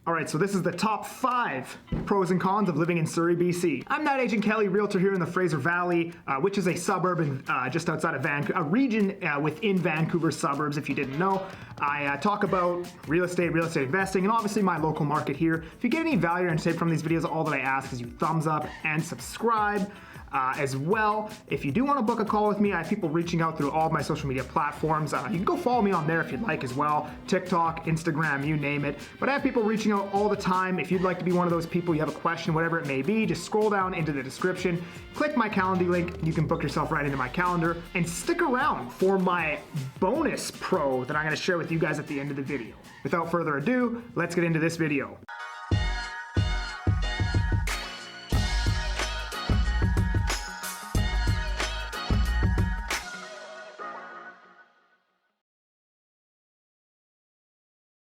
Alright, so this is the top 5 pros and cons of living in Surrey, BC. I'm Thatagentkelly, realtor here in the Fraser Valley, which is a suburb in, just outside of Vancouver, a region within Vancouver suburbs, if you didn't know. I talk about real estate investing, and obviously my local market here. If you get any value or entertainment from these videos, all that I ask is you thumbs up and subscribe. As well, if you do want to book a call with me, I have people reaching out through all of my social media platforms. You can go follow me on there if you'd like as well. TikTok, Instagram, you name it. But I have people reaching out all the time. If you'd like to be one of those people, you have a question, whatever it may be, just scroll down into the description, click my calendar link, you can book yourself right into my calendar, and stick around for my bonus pro that I'm going to share with you guys at the end of the video. Without further ado, let's get into this video.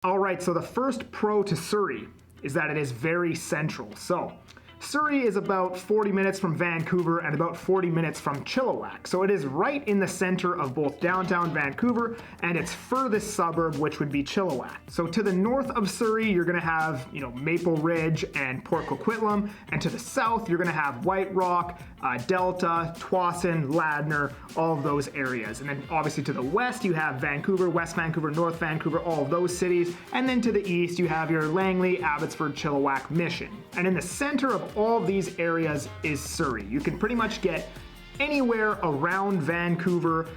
Alright, so the first pro to Surrey is that it is very central. So, Surrey is about 40 minutes from Vancouver and about 40 minutes from Chilliwack. So it is right in the center of both downtown Vancouver and its furthest suburb, which would be Chilliwack. So to the north of Surrey, you're gonna have, Maple Ridge and Port Coquitlam, and to the south, you're gonna have White Rock, Delta, Tsawwassen, Ladner, all of those areas. And then obviously to the west, you have Vancouver, West Vancouver, North Vancouver, all of those cities. And then to the east, you have your Langley, Abbotsford, Chilliwack, Mission. And in the center of all of these areas is Surrey. You can pretty much get anywhere around Vancouver,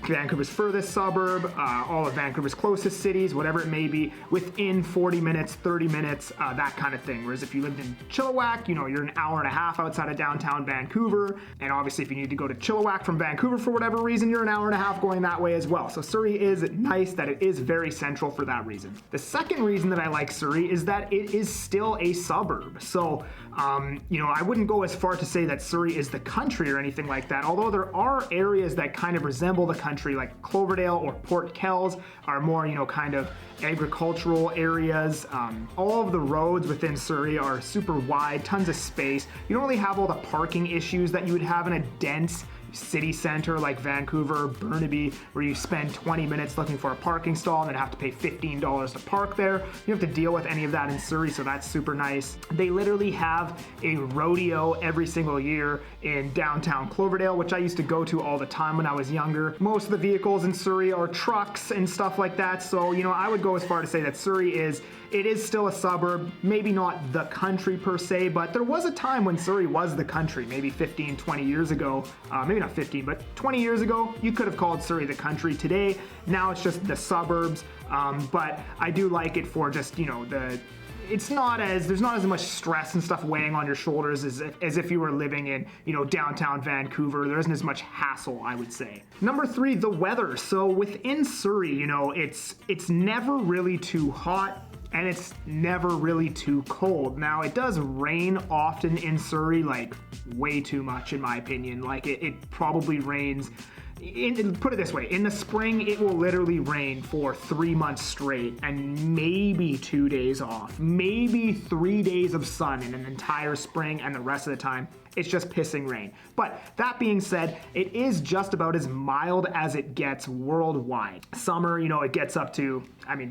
Vancouver's furthest suburb, all of Vancouver's closest cities, whatever it may be, within 40 minutes, 30 minutes, that kind of thing. Whereas if you lived in Chilliwack, you're an hour and a half outside of downtown Vancouver. And obviously if you need to go to Chilliwack from Vancouver for whatever reason, you're an hour and a half going that way as well. So Surrey is nice that it is very central for that reason. The second reason that I like Surrey is that it is still a suburb. So, I wouldn't go as far to say that Surrey is the country or anything like that, although there are areas that kind of resemble the country, like Cloverdale or Port Kells are more, kind of agricultural areas. All of the roads within Surrey are super wide, tons of space. You don't really have all the parking issues that you would have in a dense city center like Vancouver, Burnaby, where you spend 20 minutes looking for a parking stall and then have to pay $15 to park there. You don't have to deal with any of that in Surrey, so that's super nice. They literally have a rodeo every single year in downtown Cloverdale, which I used to go to all the time when I was younger. Most of the vehicles in Surrey are trucks and stuff like that, so I would go as far to say that Surrey is still a suburb, maybe not the country per se, but there was a time when Surrey was the country, maybe 15, 20 years ago, maybe not 15, but 20 years ago, you could have called Surrey the country. Today, now it's just the suburbs, but I do like it for just, there's not as much stress and stuff weighing on your shoulders as if you were living in, downtown Vancouver. There isn't as much hassle, I would say. Number 3, the weather. So within Surrey, it's never really too hot, and it's never really too cold. Now, it does rain often in Surrey, like way too much in my opinion. Like it probably rains, put it this way, in the spring it will literally rain for 3 months straight and maybe 2 days off, maybe 3 days of sun in an entire spring, and the rest of the time it's just pissing rain. But that being said, it is just about as mild as it gets worldwide. Summer, it gets up to,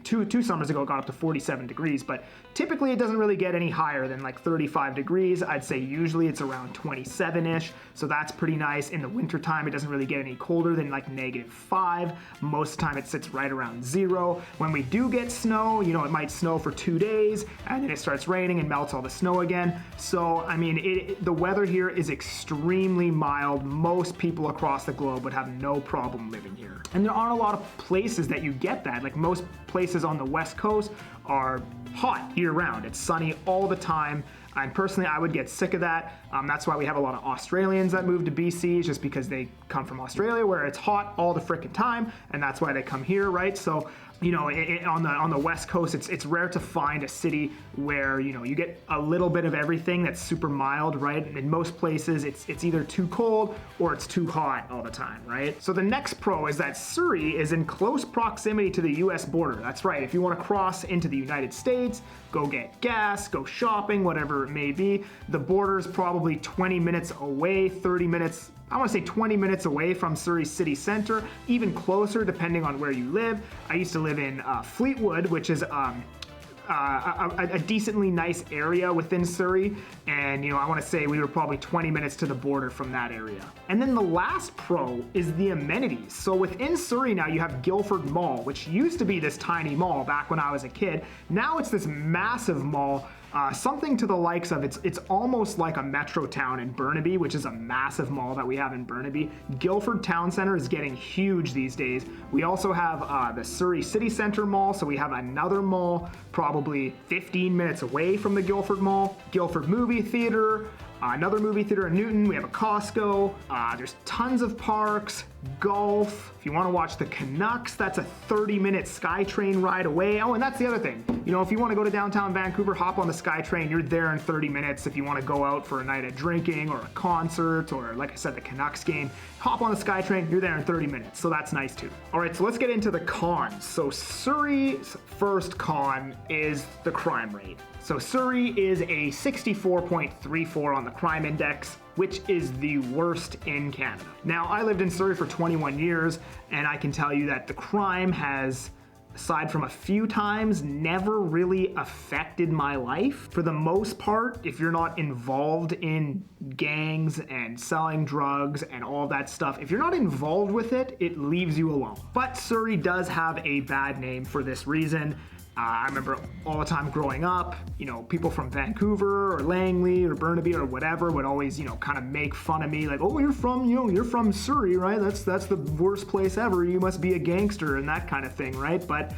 two summers ago it got up to 47 degrees, but typically it doesn't really get any higher than like 35 degrees. I'd say usually it's around 27-ish, so that's pretty nice. In the wintertime, it doesn't really get any colder than like -5. Most of the time it sits right around 0. When we do get snow, it might snow for 2 days, and then it starts raining and melts all the snow again. So, the weather here is extremely mild. Most people across the globe would have no problem living here. And there aren't a lot of places that you get that. Like most places on the West Coast are hot year-round. It's sunny all the time. And personally, I would get sick of that. That's why we have a lot of Australians that move to BC, just because they come from Australia where it's hot all the frickin' time, and that's why they come here, right? So, on the West Coast, it's rare to find a city where, you get a little bit of everything that's super mild, right? In most places, it's either too cold or it's too hot all the time, right? So the next pro is that Surrey is in close proximity to the US border. That's right, if you want to cross into the United States, go get gas, go shopping, whatever it may be, the border is probably 20 minutes away, 30 minutes, I want to say 20 minutes away from Surrey city center, even closer depending on where you live. I used to live in Fleetwood, which is a decently nice area within Surrey, and I want to say we were probably 20 minutes to the border from that area. And then the last pro is the amenities. So within Surrey now you have Guildford Mall, which used to be this tiny mall back when I was a kid. Now it's this massive mall. Something to the likes of, it's almost like a metro town in Burnaby, which is a massive mall that we have in Burnaby. Guildford Town Center is getting huge these days. We also have the Surrey City Centre Mall, so we have another mall probably 15 minutes away from the Guildford Mall. Guildford Movie Theatre, another movie theater in Newton. We have a Costco. There's tons of parks, golf. If you want to watch the Canucks, that's a 30-minute SkyTrain ride away. Oh, and that's the other thing. If you want to go to downtown Vancouver, hop on the SkyTrain. You're there in 30 minutes. If you want to go out for a night of drinking or a concert or, like I said, the Canucks game, hop on the SkyTrain. You're there in 30 minutes. So that's nice too. All right, so let's get into the cons. So Surrey's first con is the crime rate. So Surrey is a 64.34 on the crime index, which is the worst in Canada. Now, I lived in Surrey for 21 years, and I can tell you that the crime has, aside from a few times, never really affected my life. For the most part, if you're not involved in gangs and selling drugs and all that stuff, if you're not involved with it, it leaves you alone. But Surrey does have a bad name for this reason. I remember all the time growing up, people from Vancouver or Langley or Burnaby or whatever would always, kind of make fun of me, like, oh, you're from Surrey, right? That's the worst place ever. You must be a gangster and that kind of thing, right? But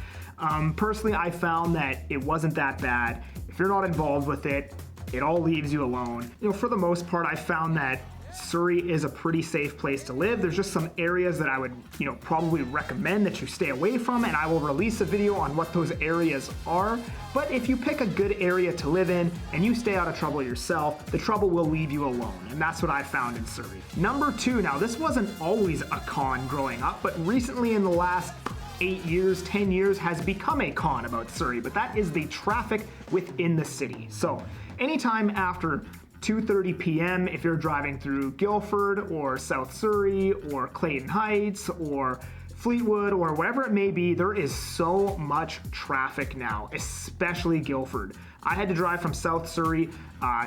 personally, I found that it wasn't that bad. If you're not involved with it, it all leaves you alone. For the most part, I found that Surrey is a pretty safe place to live. There's just some areas that I would, probably recommend that you stay away from, and I will release a video on what those areas are. But if you pick a good area to live in and you stay out of trouble yourself, the trouble will leave you alone, and that's what I found in Surrey. Number 2, now this wasn't always a con growing up, but recently in the last 8 years, 10 years has become a con about Surrey, but that is the traffic within the city. So anytime after 2:30 p.m. if you're driving through Guildford or South Surrey or Clayton Heights or Fleetwood or wherever it may be, there is so much traffic now, especially Guildford. I had to drive from South Surrey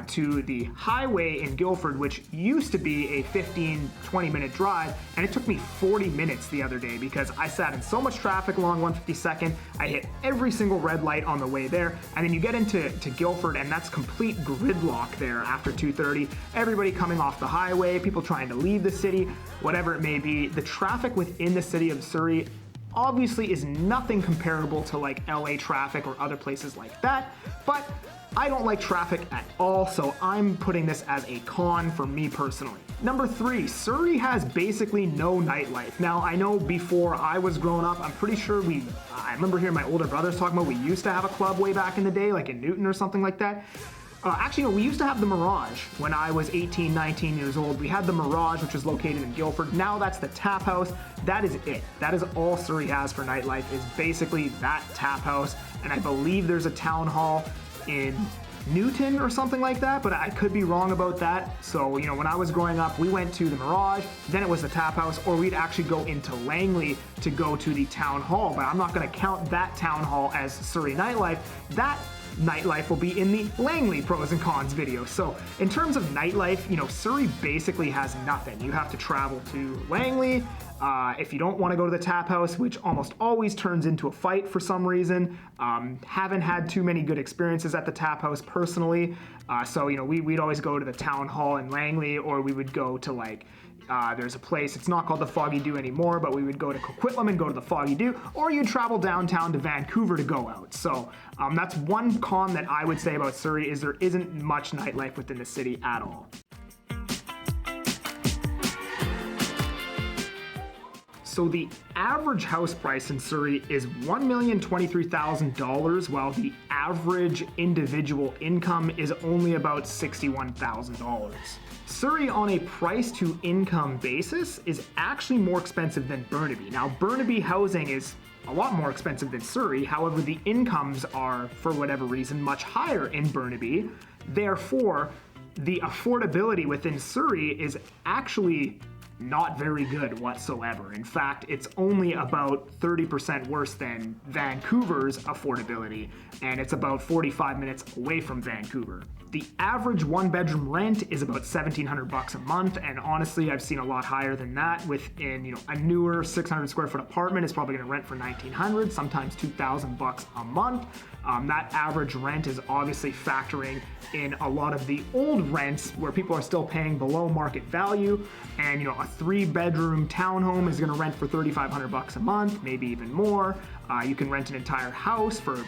to the highway in Guildford, which used to be a 15-20 minute drive, and it took me 40 minutes the other day because I sat in so much traffic along 152nd. I hit every single red light on the way there, and then you get into Guildford and that's complete gridlock there after 2:30. Everybody coming off the highway, people trying to leave the city, whatever it may be. The traffic within the city of Surrey obviously is nothing comparable to like LA traffic or other places like that, but I don't like traffic at all, so I'm putting this as a con for me personally. Number 3, Surrey has basically no nightlife. Now, I know before I was growing up, I'm pretty sure I remember hearing my older brothers talking about we used to have a club way back in the day, like in Newton or something like that. Actually, no, we used to have the Mirage when I was 18, 19 years old. We had the Mirage, which is located in Guildford. Now that's the Tap House. That is it. That is all Surrey has for nightlife, is basically that Tap House. And I believe there's a town hall in Newton or something like that, but I could be wrong about that. So, when I was growing up, we went to the Mirage, then it was the Tap House, or we'd actually go into Langley to go to the town hall. But I'm not going to count that town hall as Surrey nightlife. That nightlife will be in the Langley pros and cons video. So in terms of nightlife, Surrey basically has nothing. You have to travel to Langley. If you don't want to go to the Tap House, which almost always turns into a fight for some reason. Haven't had too many good experiences at the Tap House personally. So we'd always go to the town hall in Langley, or we would go to there's a place, it's not called the Foggy Dew anymore, but we would go to Coquitlam and go to the Foggy Dew, or you'd travel downtown to Vancouver to go out. So that's one con that I would say about Surrey, is there isn't much nightlife within the city at all. So the average house price in Surrey is $1,023,000, while the average individual income is only about $61,000. Surrey, on a price to income basis, is actually more expensive than Burnaby. Now, Burnaby housing is a lot more expensive than Surrey. However, the incomes are, for whatever reason, much higher in Burnaby. Therefore, the affordability within Surrey is actually not very good whatsoever. In fact, it's only about 30% worse than Vancouver's affordability, and it's about 45 minutes away from Vancouver. The average one-bedroom rent is about $1,700 a month, and honestly, I've seen a lot higher than that. Within a newer 600 square foot apartment is probably going to rent for $1,900, sometimes $2,000 a month. That average rent is obviously factoring in a lot of the old rents where people are still paying below market value, and a 3-bedroom townhome is going to rent for $3,500 a month, maybe even more. You can rent an entire house for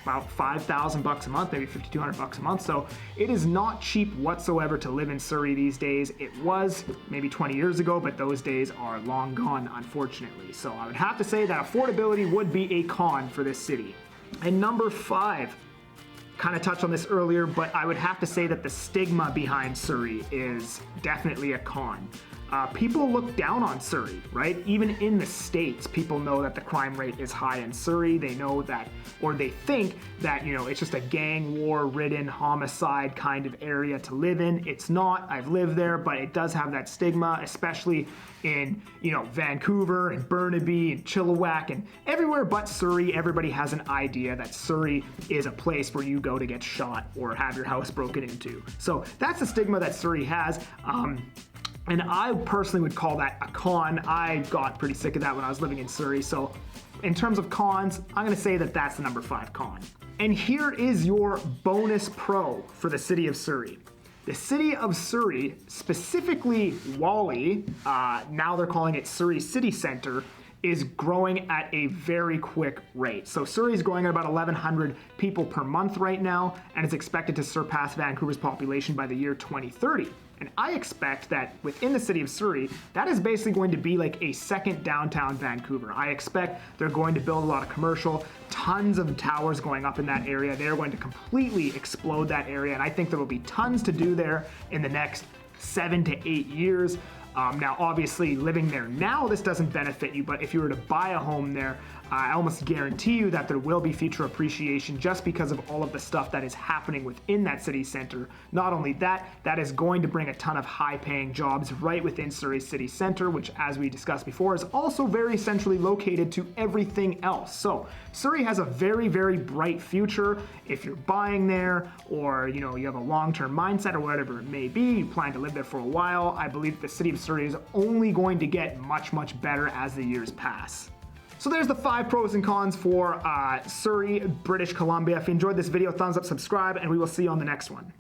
about $5,000 a month, maybe $5,200 a month. So it is not cheap whatsoever to live in Surrey these days. It was maybe 20 years ago, but those days are long gone, unfortunately. So I would have to say that affordability would be a con for this city. And number 5, kind of touched on this earlier, but I would have to say that the stigma behind Surrey is definitely a con. People look down on Surrey, right? Even in the States, people know that the crime rate is high in Surrey. They know that, or they think that, it's just a gang war-ridden homicide kind of area to live in. It's not. I've lived there, but it does have that stigma, especially in, Vancouver and Burnaby and Chilliwack and everywhere but Surrey. Everybody has an idea that Surrey is a place where you go to get shot or have your house broken into. So that's the stigma that Surrey has. And I personally would call that a con. I got pretty sick of that when I was living in Surrey. So in terms of cons, I'm going to say that that's the number 5 con. And here is your bonus pro for the city of Surrey. The city of Surrey, specifically Whalley, now they're calling it Surrey City Centre, is growing at a very quick rate. So Surrey is growing at about 1,100 people per month right now, and is expected to surpass Vancouver's population by the year 2030. And I expect that within the city of Surrey, that is basically going to be like a second downtown Vancouver. I expect they're going to build a lot of commercial, tons of towers going up in that area. They're going to completely explode that area, and I think there will be tons to do there in the next 7 to 8 years. Now, obviously, living there now, this doesn't benefit you, but if you were to buy a home there, I almost guarantee you that there will be future appreciation just because of all of the stuff that is happening within that city center. Not only that, that is going to bring a ton of high-paying jobs right within Surrey City Center, which, as we discussed before, is also very centrally located to everything else. So Surrey has a very, very bright future. If you're buying there, or you have a long-term mindset or whatever it may be, you plan to live there for a while, I believe the city of Surrey is only going to get much, much better as the years pass. So there's the 5 pros and cons for Surrey, British Columbia. If you enjoyed this video, thumbs up, subscribe, and we will see you on the next one.